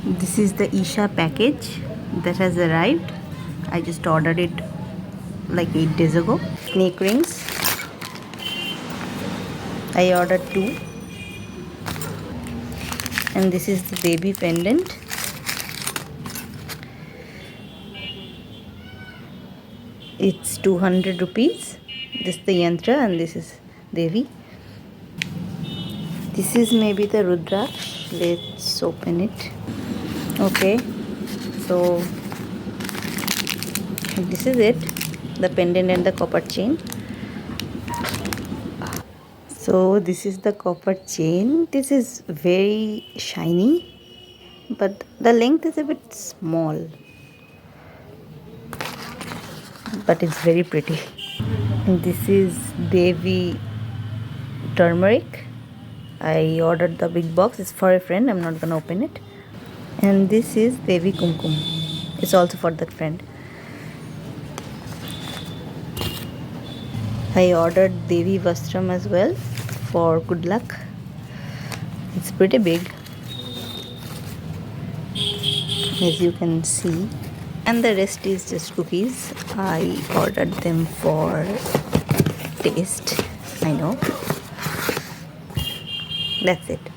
This is the Isha package that has arrived. I just ordered it like 8 days ago. Snake rings. I ordered 2. And this is the Devi pendant. It's 200 rupees. This is the yantra and this is Devi. This is maybe the Rudraksh. Let's open it. Okay, so this is it, the pendant and the copper chain. So this is the copper chain. This is very shiny, but the length is a bit small, but it's very pretty. And this is Devi turmeric. I ordered the big box. It's for a friend. I'm not gonna open it. And this is Devi kumkum. It's also for that friend. I ordered Devi Vastram as well for good luck. It's pretty big, as you can see. And the rest is just cookies. I ordered them for taste. I know. That's it.